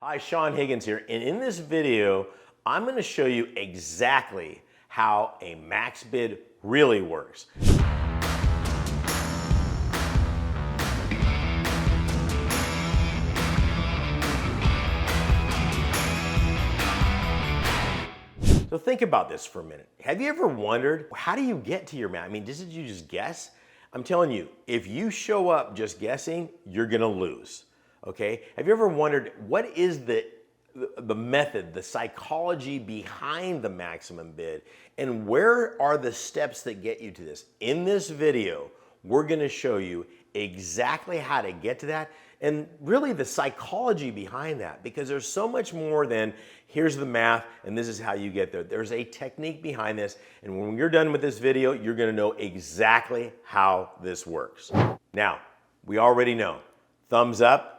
Hi, Saen Higgins here, and in this video, I'm going to show you exactly how a max bid really works. So think about this for a minute. Have you ever wondered, how do you get to your max? I mean, did you just guess? I'm telling you, if you show up just guessing, you're going to lose. Okay? Have you ever wondered what is the method, the psychology behind the maximum bid, and where are the steps that get you to this? In this video, we're going to show you exactly how to get to that and really the psychology behind that, because there's so much more than here's the math and this is how you get there. There's a technique behind this, and when you're done with this video, you're going to know exactly how this works. Now, we already know. Thumbs up,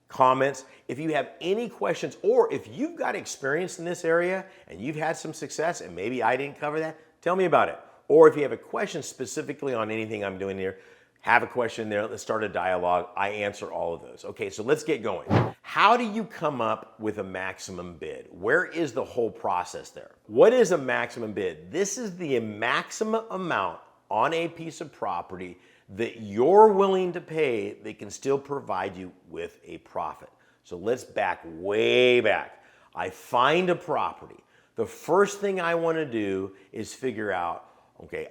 comments. If you have any questions, or if you've got experience in this area and you've had some success and maybe I didn't cover that, tell me about it. Or if you have a question specifically on anything I'm doing here, have a question there. Let's start a dialogue. I answer all of those. Okay, so let's get going. How do you come up with a maximum bid? Where is the whole process there? What is a maximum bid? This is the maximum amount on a piece of property that you're willing to pay that can still provide you with a profit. So let's back way back. I find a property. The first thing I want to do is figure out, okay,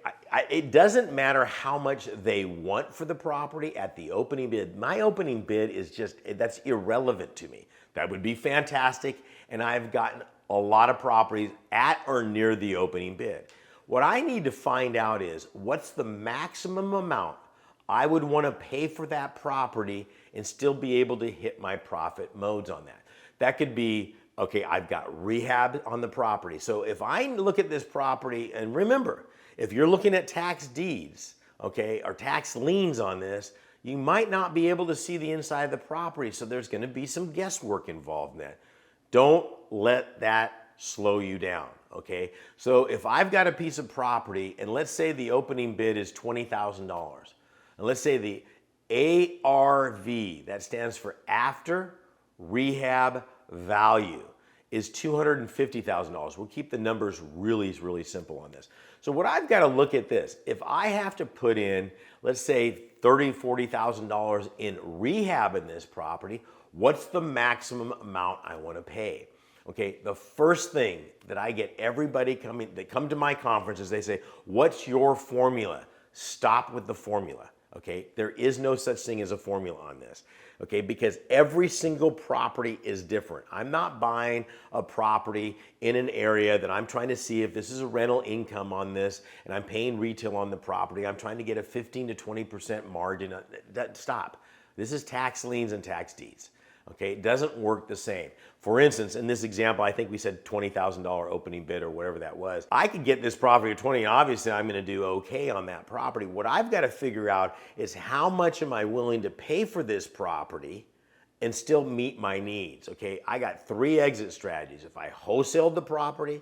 it doesn't matter how much they want for the property at the opening bid. My opening bid is just, that's irrelevant to me. That would be fantastic, and I've gotten a lot of properties at or near the opening bid. What I need to find out is what's the maximum amount I would want to pay for that property and still be able to hit my profit modes on that. That could be, okay, I've got rehab on the property. So if I look at this property, and remember, if you're looking at tax deeds, okay, or tax liens on this, you might not be able to see the inside of the property. So there's going to be some guesswork involved in that. Don't let that slow you down, okay? So if I've got a piece of property, and let's say the opening bid is $20,000, and let's say the ARV, that stands for after rehab value, is $250,000. We'll keep the numbers really, really simple on this. So what I've got to look at this, if I have to put in, let's say $30,000, $40,000 in rehab in this property, what's the maximum amount I want to pay? Okay, the first thing that I get everybody that come to my conferences, they say, what's your formula? Stop with the formula. Okay, there is no such thing as a formula on this, okay, because every single property is different. I'm not buying a property in an area that I'm trying to see if this is a rental income on this and I'm paying retail on the property. I'm trying to get a 15 to 20% margin. Stop. This is tax liens and tax deeds. Okay, it doesn't work the same. For instance, in this example, I think we said $20,000 opening bid or whatever that was. I could get this property at 20, and obviously I'm going to do okay on that property. What I've got to figure out is how much am I willing to pay for this property and still meet my needs. Okay, I got three exit strategies. If I wholesale the property,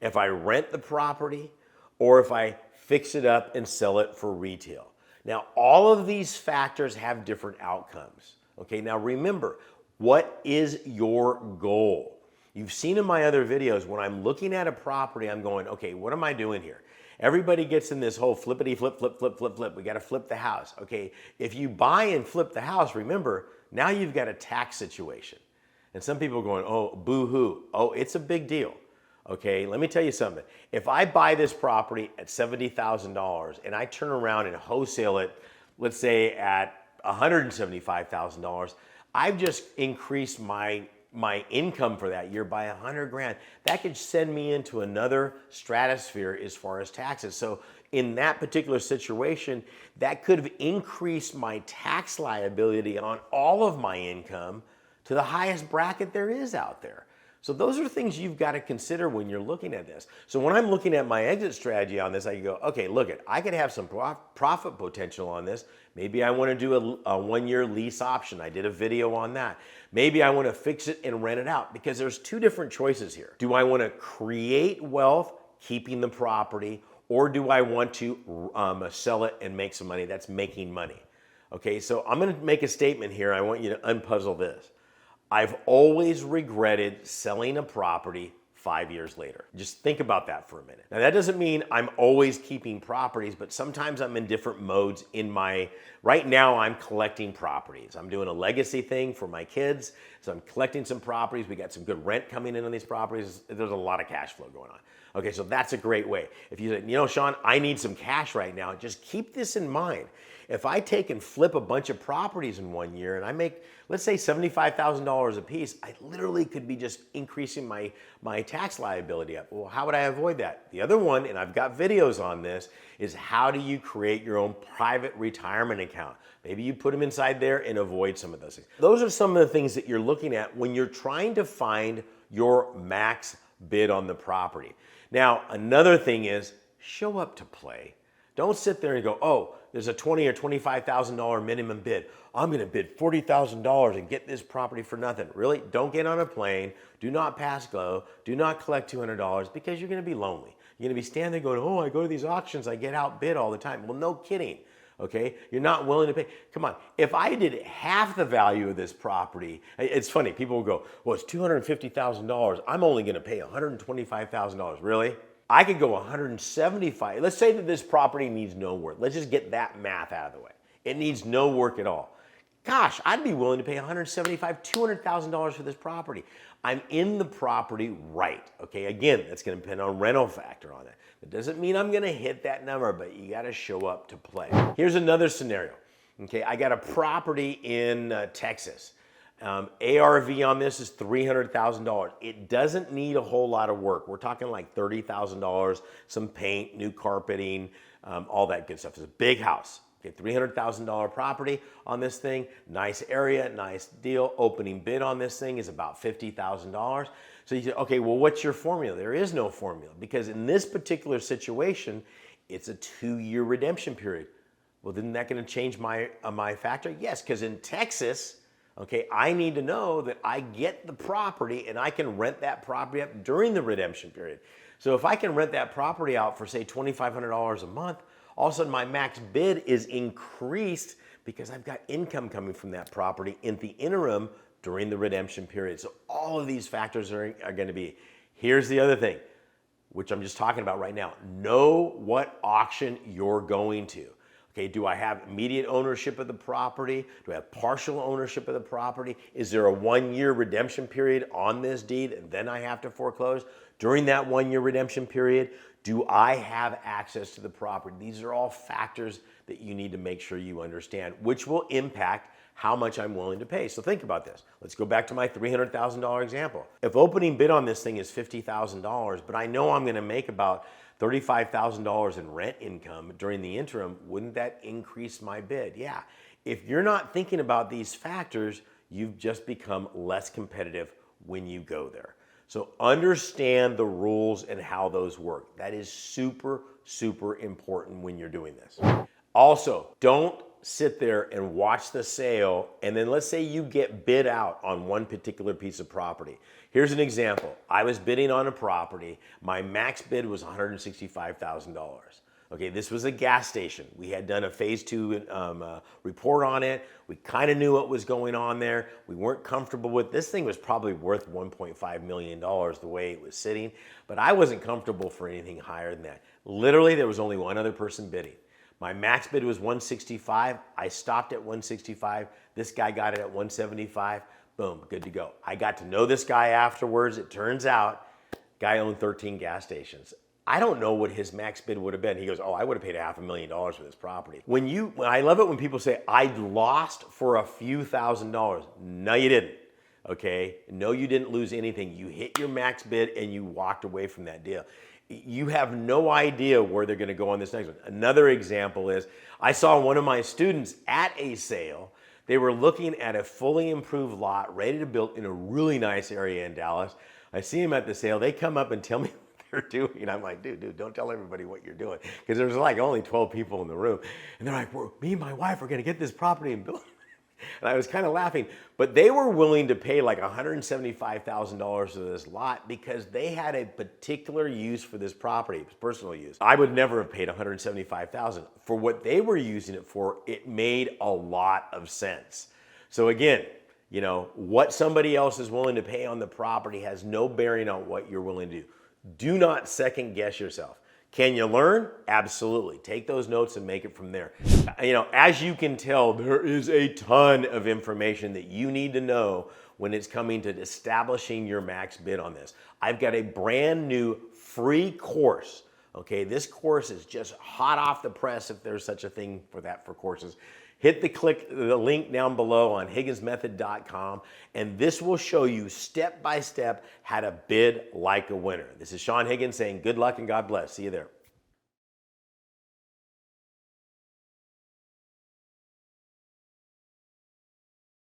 if I rent the property, or if I fix it up and sell it for retail. Now, all of these factors have different outcomes. Okay, now remember, what is your goal? You've seen in my other videos, when I'm looking at a property, I'm going, okay, what am I doing here? Everybody gets in this whole flippity flip, flip, flip, flip, flip. We got to flip the house. Okay, if you buy and flip the house, remember, now you've got a tax situation. And some people are going, oh, boo-hoo. Oh, it's a big deal. Okay, let me tell you something. If I buy this property at $70,000 and I turn around and wholesale it, let's say at $175,000, I've just increased my income for that year by $100,000. That could send me into another stratosphere as far as taxes. So in that particular situation, that could have increased my tax liability on all of my income to the highest bracket there is out there. So those are things you've got to consider when you're looking at this. So when I'm looking at my exit strategy on this, I can go, okay, look, I could have some profit potential on this. Maybe I want to do a one-year lease option. I did a video on that. Maybe I want to fix it and rent it out, because there's two different choices here. Do I want to create wealth keeping the property, or do I want to sell it and make some money? That's making money. Okay, so I'm going to make a statement here. I want you to unpuzzle this. I've always regretted selling a property 5 years later. Just think about that for a minute. Now, that doesn't mean I'm always keeping properties, but sometimes I'm in different modes right now I'm collecting properties. I'm doing a legacy thing for my kids, so I'm collecting some properties. We got some good rent coming in on these properties. There's a lot of cash flow going on. Okay, so that's a great way. If you say, Sean, I need some cash right now, just keep this in mind. If I take and flip a bunch of properties in 1 year and I make, let's say $75,000 a piece, I literally could be just increasing my tax liability up. Well, how would I avoid that? The other one, and I've got videos on this, is how do you create your own private retirement account? Maybe you put them inside there and avoid some of those things. Those are some of the things that you're looking at when you're trying to find your max bid on the property. Now, another thing is show up to play. Don't sit there and go, oh, there's a $20,000 or $25,000 minimum bid. I'm going to bid $40,000 and get this property for nothing. Really? Don't get on a plane. Do not pass go. Do not collect $200 because you're going to be lonely. You're going to be standing there going, oh, I go to these auctions. I get outbid all the time. Well, no kidding. Okay? You're not willing to pay. Come on. If I did half the value of this property, it's funny. People will go, well, it's $250,000. I'm only going to pay $125,000. Really? I could go 175. Let's say that this property needs no work. Let's just get that math out of the way. It needs no work at all. Gosh, I'd be willing to pay $175,000, $200,000 for this property. I'm in the property right. Okay, again, that's going to depend on rental factor on it. That doesn't mean I'm going to hit that number, but you got to show up to play. Here's another scenario. Okay, I got a property in Texas. ARV on this is $300,000. It doesn't need a whole lot of work. We're talking like $30,000, some paint, new carpeting, all that good stuff. It's a big house. Okay, $300,000 property on this thing. Nice area, nice deal. Opening bid on this thing is about $50,000. So you say, okay, well, what's your formula? There is no formula because in this particular situation, it's a 2-year redemption period. Well, isn't that going to change my factor? Yes, because in Texas, okay, I need to know that I get the property and I can rent that property up during the redemption period. So if I can rent that property out for say $2,500 a month, all of a sudden my max bid is increased because I've got income coming from that property in the interim during the redemption period. So all of these factors are going to be. Here's the other thing, which I'm just talking about right now. Know what auction you're going to. Okay, do I have immediate ownership of the property? Do I have partial ownership of the property? Is there a 1-year redemption period on this deed and then I have to foreclose? During that 1-year redemption period, do I have access to the property? These are all factors that you need to make sure you understand, which will impact how much I'm willing to pay. So think about this. Let's go back to my $300,000 example. If opening bid on this thing is $50,000, but I know I'm going to make about $35,000 in rent income during the interim, wouldn't that increase my bid? Yeah. If you're not thinking about these factors, you've just become less competitive when you go there. So understand the rules and how those work. That is super, super important when you're doing this. Also, don't sit there and watch the sale and then let's say you get bid out on one particular piece of property. Here's an example. I was bidding on a property. My max bid was $165,000. Okay, this was a gas station. We had done a phase 2 report on it. We kind of knew what was going on there. We weren't comfortable with this thing was probably worth $1.5 million the way it was sitting, but I wasn't comfortable for anything higher than that. Literally, there was only one other person bidding. My max bid was $165. I stopped at $165. This guy got it at $175. Boom, good to go. I got to know this guy afterwards. It turns out, guy owned 13 gas stations. I don't know what his max bid would have been. He goes, oh, I would have paid $500,000 for this property. I love it when people say, I lost for a few $1,000s. No, you didn't. Okay? No, you didn't lose anything. You hit your max bid and you walked away from that deal. You have no idea where they're going to go on this next one. Another example is I saw one of my students at a sale. They were looking at a fully improved lot ready to build in a really nice area in Dallas. I see them at the sale. They come up and tell me what they're doing. And I'm like, dude, don't tell everybody what you're doing. Because there's like only 12 people in the room. And they're like, me and my wife are going to get this property and build it. And I was kind of laughing, but they were willing to pay like $175,000 for this lot because they had a particular use for this property, it was personal use. I would never have paid $175,000. For what they were using it for, it made a lot of sense. So again, what somebody else is willing to pay on the property has no bearing on what you're willing to do. Do not second guess yourself. Can you learn? Absolutely. Take those notes and make it from there. As you can tell, there is a ton of information that you need to know when it's coming to establishing your max bid on this. I've got a brand new free course. Okay, this course is just hot off the press, if there's such a thing for courses. Hit the link down below on higginsmethod.com, and this will show you step by step how to bid like a winner. This is Saen Higgins saying good luck and God bless. See you there.